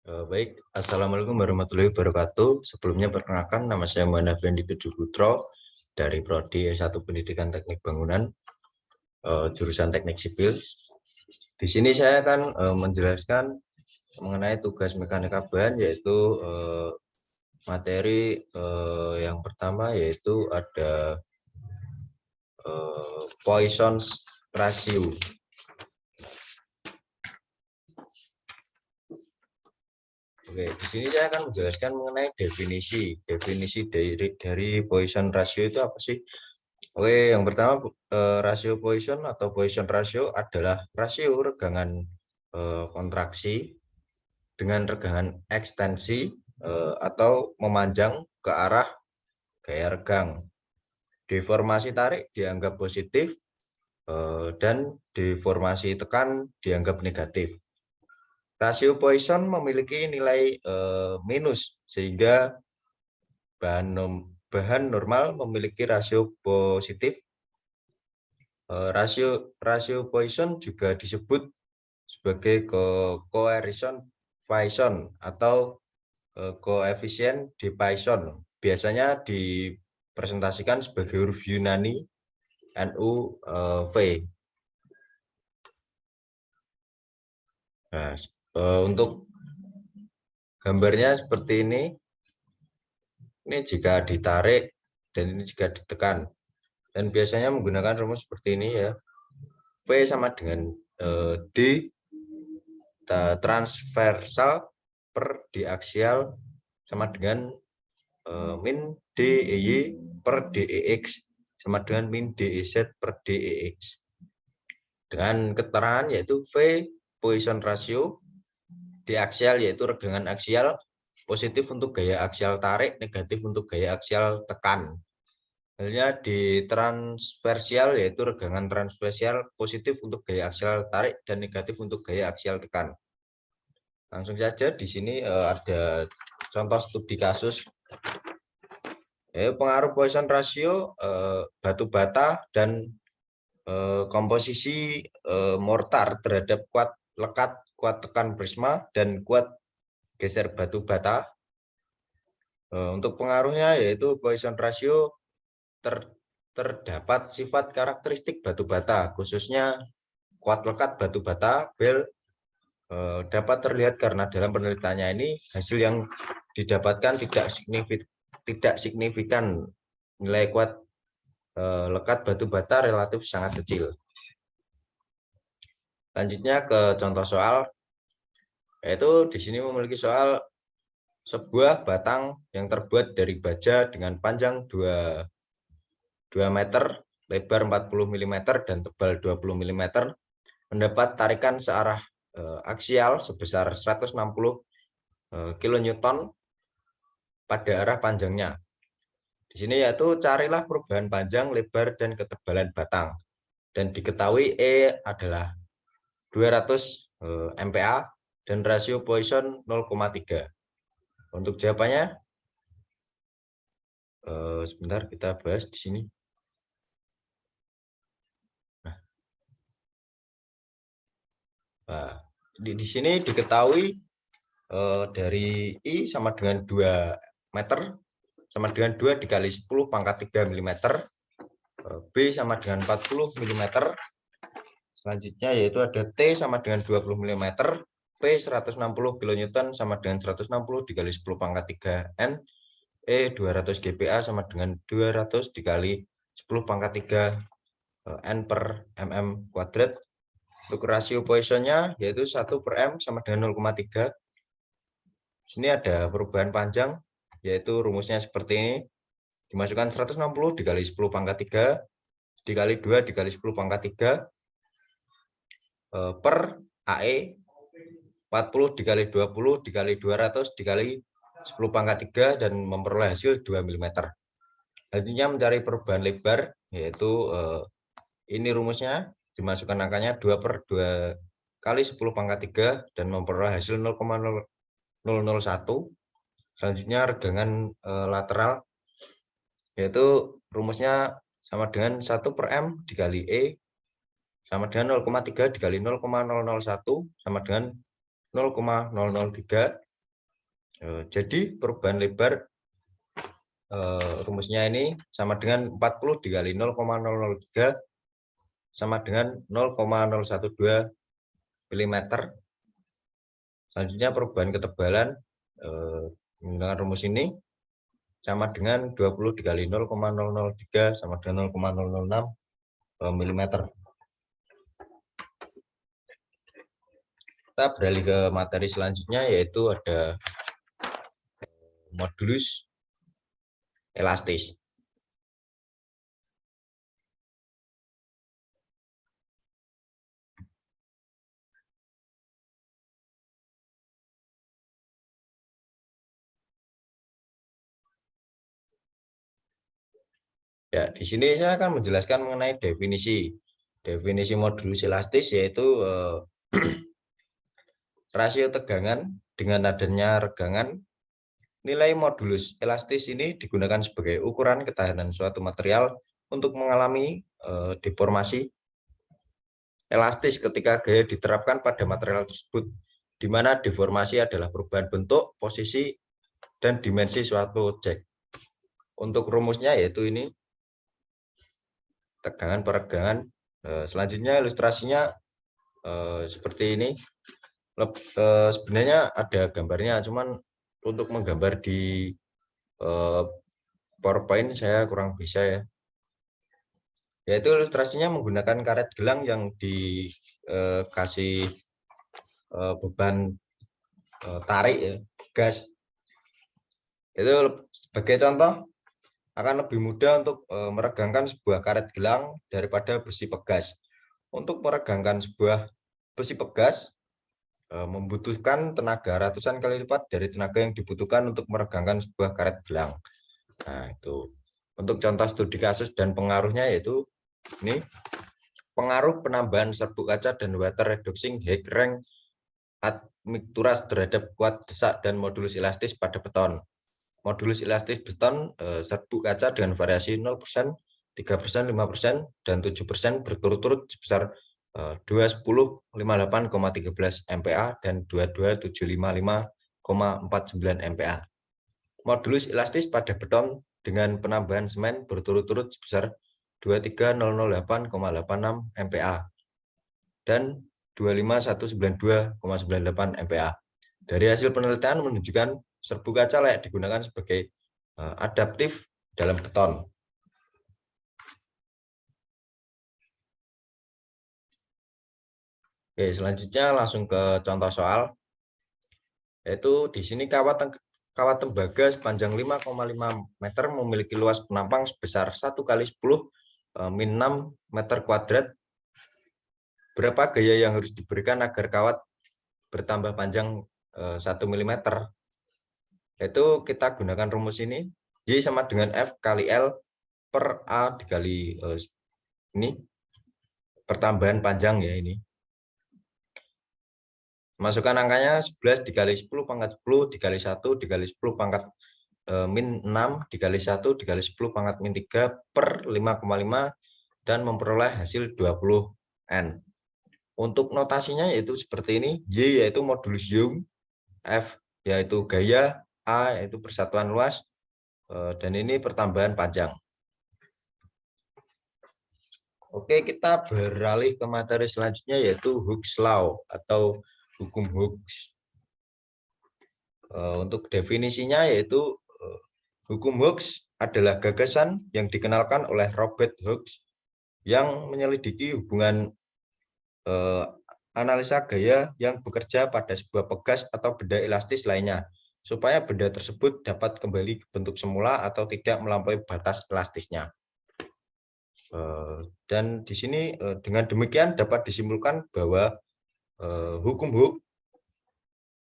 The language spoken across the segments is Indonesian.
Baik, Assalamualaikum warahmatullahi wabarakatuh. Sebelumnya perkenalkan, nama saya Muhammad Effendi Putro dari Prodi S1 Pendidikan Teknik Bangunan, jurusan Teknik Sipil. Di sini saya akan menjelaskan mengenai tugas mekanika bahan, yaitu materi yang pertama yaitu ada Poisson's ratio. Oke, di sini saya akan menjelaskan mengenai definisi dari Poisson ratio itu apa sih? Oke, yang pertama rasio Poisson atau Poisson ratio adalah rasio regangan kontraksi dengan regangan ekstensi atau memanjang ke arah gaya regang. Deformasi tarik dianggap positif dan deformasi tekan dianggap negatif. Rasio Poisson memiliki nilai minus sehingga bahan normal memiliki rasio positif. Rasio Poisson juga disebut sebagai coercion Poisson atau koefisien di Poisson. Biasanya dipresentasikan sebagai huruf Yunani NU V. Nah, untuk gambarnya seperti ini. Ini jika ditarik dan ini jika ditekan. Dan biasanya menggunakan rumus seperti ini ya. V sama dengan D transversal per diaksial sama dengan min DEY per DEX sama dengan min DEZ per DEX. Dengan keterangan yaitu V Poisson ratio, diaksial yaitu regangan aksial, positif untuk gaya aksial tarik, negatif untuk gaya aksial tekan. Halnya di transversial yaitu regangan transversial, positif untuk gaya aksial tarik dan negatif untuk gaya aksial tekan. Langsung saja di sini ada contoh studi kasus. Pengaruh Poisson ratio batu bata dan komposisi mortar terhadap kuat lekat, kuat tekan prisma dan kuat geser batu bata. Untuk pengaruhnya yaitu Poisson ratio terdapat sifat karakteristik batu bata, khususnya kuat lekat batu bata bel dapat terlihat karena dalam penelitiannya ini hasil yang didapatkan tidak signifikan nilai kuat lekat batu bata relatif sangat kecil. Lanjutnya ke contoh soal, yaitu di sini memiliki soal sebuah batang yang terbuat dari baja dengan panjang 2 meter, lebar 40 mm dan tebal 20 mm mendapat tarikan searah aksial sebesar 160 kN pada arah panjangnya. Di sini yaitu carilah perubahan panjang, lebar dan ketebalan batang. Dan diketahui E adalah 200 MPa dan rasio Poisson 0,3. Untuk jawabannya sebentar kita bahas di sini. Nah, di sini diketahui dari I sama dengan 2 meter sama dengan 2 dikali 10 pangkat 3 mm, B sama dengan 40 mm, selanjutnya yaitu ada T sama dengan 20 mm, P 160 kN sama dengan 160 dikali 10 pangkat 3 N, E 200 GPa sama dengan 200 dikali 10 pangkat 3 N per mm kuadrat. Untuk rasio Poissonnya yaitu 1 per M sama dengan 0,3. Sini ada perubahan panjang, yaitu rumusnya seperti ini. Dimasukkan 160 dikali 10 pangkat 3, dikali 2 dikali 10 pangkat 3, per AE, 40 dikali 20 dikali 200 dikali 10 pangkat 3, dan memperoleh hasil 2 mm. Selanjutnya mencari perubahan lebar, yaitu ini rumusnya, dimasukkan angkanya 2 per 2 kali 10 pangkat 3, dan memperoleh hasil 0,001. Selanjutnya regangan lateral, yaitu rumusnya sama dengan 1 per M dikali E sama dengan 0,3 dikali 0,001 sama dengan 0,003. Jadi perubahan lebar rumusnya ini sama dengan 40 dikali 0,003 sama dengan 0,012 mm. Selanjutnya perubahan ketebalan menggunakan rumus ini sama dengan 20 dikali 0,003 sama dengan 0,006 mm. Kita beralih ke materi selanjutnya, yaitu ada modulus elastis. Ya, di sini saya akan menjelaskan mengenai definisi. Definisi modulus elastis yaitu rasio tegangan dengan adanya regangan. Nilai modulus elastis ini digunakan sebagai ukuran ketahanan suatu material untuk mengalami deformasi elastis ketika gaya diterapkan pada material tersebut, di mana deformasi adalah perubahan bentuk, posisi, dan dimensi suatu objek. Untuk rumusnya yaitu ini, tegangan peregangan. Selanjutnya ilustrasinya seperti ini. Sebenarnya ada gambarnya, cuman untuk menggambar di PowerPoint saya kurang bisa ya. Yaitu ilustrasinya menggunakan karet gelang yang dikasih beban tarik ya, gas. Itu sebagai contoh akan lebih mudah untuk meregangkan sebuah karet gelang daripada besi pegas. Untuk meregangkan sebuah besi pegas membutuhkan tenaga ratusan kali lipat dari tenaga yang dibutuhkan untuk meregangkan sebuah karet gelang. Nah, itu untuk contoh studi kasus dan pengaruhnya yaitu ini pengaruh penambahan serbuk kaca dan water reducing Heyring admixturas terhadap kuat desak dan modulus elastis pada beton. Modulus elastis beton serbuk kaca dengan variasi 0%, 3%, 5%, dan 7% berturut-turut sebesar 21058,13 MPa dan 22755,49 MPa. Modulus elastis pada beton dengan penambahan semen berturut-turut sebesar 23008,86 MPa dan 25192,98 MPa. Dari hasil penelitian menunjukkan serbuk kaca layak digunakan sebagai adaptif dalam beton. Oke, selanjutnya langsung ke contoh soal. Yaitu di sini kawat tembaga sepanjang 5,5 meter memiliki luas penampang sebesar 1 kali 10 min 6 meter kuadrat. Berapa gaya yang harus diberikan agar kawat bertambah panjang 1 mm? Yaitu kita gunakan rumus ini, Y sama dengan F kali L per A dikali ini pertambahan panjang ya ini. Masukkan angkanya 11 dikali 10 pangkat 10 dikali 1 dikali 10 pangkat min 6 dikali 1 dikali 10 pangkat min 3 per 5,5 dan memperoleh hasil 20N. Untuk notasinya yaitu seperti ini, Y yaitu modulus Young, F yaitu gaya, A yaitu persatuan luas, dan ini pertambahan panjang. Oke, kita beralih ke materi selanjutnya yaitu Hooke's Law atau hukum Hooke. Untuk definisinya yaitu hukum Hooke adalah gagasan yang dikenalkan oleh Robert Hooke yang menyelidiki hubungan analisa gaya yang bekerja pada sebuah pegas atau benda elastis lainnya supaya benda tersebut dapat kembali ke bentuk semula atau tidak melampaui batas elastisnya. Dan di sini dengan demikian dapat disimpulkan bahwa hukum Hooke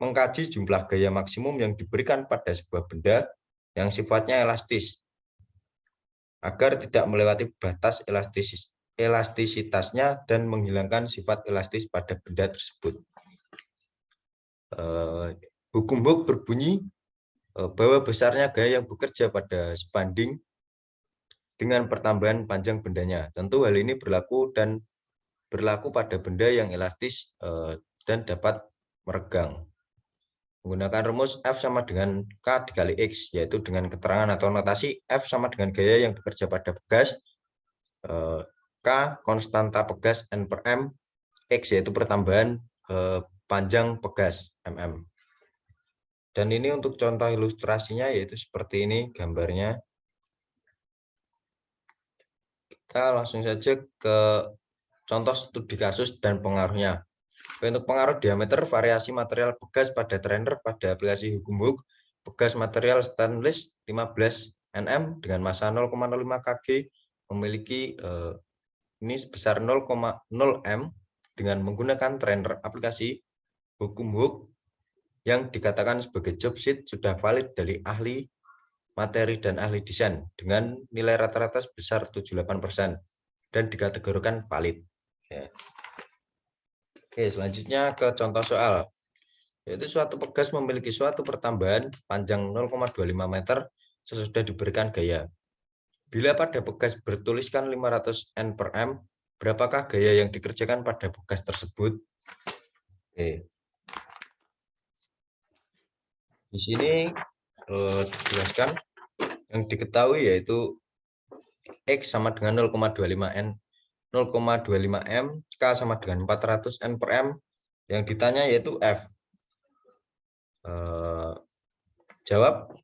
mengkaji jumlah gaya maksimum yang diberikan pada sebuah benda yang sifatnya elastis agar tidak melewati batas elastisitasnya dan menghilangkan sifat elastis pada benda tersebut. Hukum Hooke berbunyi bahwa besarnya gaya yang bekerja pada sebanding dengan pertambahan panjang bendanya. Tentu hal ini berlaku pada benda yang elastis dan dapat meregang. menggunakan rumus F sama dengan K dikali X, yaitu dengan keterangan atau notasi F sama dengan gaya yang bekerja pada pegas, K konstanta pegas N per M, X yaitu pertambahan panjang pegas mm. Dan ini untuk contoh ilustrasinya yaitu seperti ini gambarnya. Kita langsung saja ke contoh studi kasus dan pengaruhnya. Untuk pengaruh diameter variasi material pegas pada trainer pada aplikasi hukum hook, pegas material stainless 15 Nm dengan massa 0,05 kg memiliki ini sebesar 0,0 M dengan menggunakan trainer aplikasi hukum hook yang dikatakan sebagai job sheet sudah valid dari ahli materi dan ahli desain dengan nilai rata-rata sebesar 78% dan dikategorikan valid. Ya. Oke, selanjutnya ke contoh soal. Yaitu suatu pegas memiliki suatu pertambahan panjang 0,25 meter sesudah diberikan gaya. Bila pada pegas bertuliskan 500 N per M, berapakah gaya yang dikerjakan pada pegas tersebut? Oke. Di sini dijelaskan yang diketahui yaitu X sama dengan 0,25 N 0,25 M, K sama dengan 400 N per M, yang ditanya yaitu F. Jawab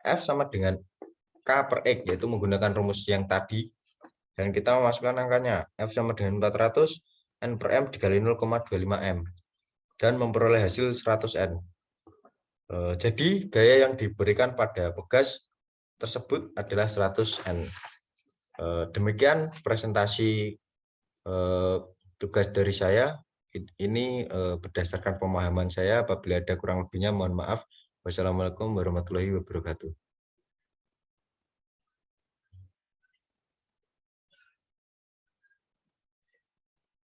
F sama dengan K per X, yaitu menggunakan rumus yang tadi. Dan kita memasukkan angkanya, F sama dengan 400, N per M dikali 0,25 M. Dan memperoleh hasil 100 N. Jadi gaya yang diberikan pada pegas tersebut adalah 100 N. Demikian presentasi tugas dari saya. Ini berdasarkan pemahaman saya. Apabila ada kurang lebihnya mohon maaf. Wassalamualaikum warahmatullahi wabarakatuh.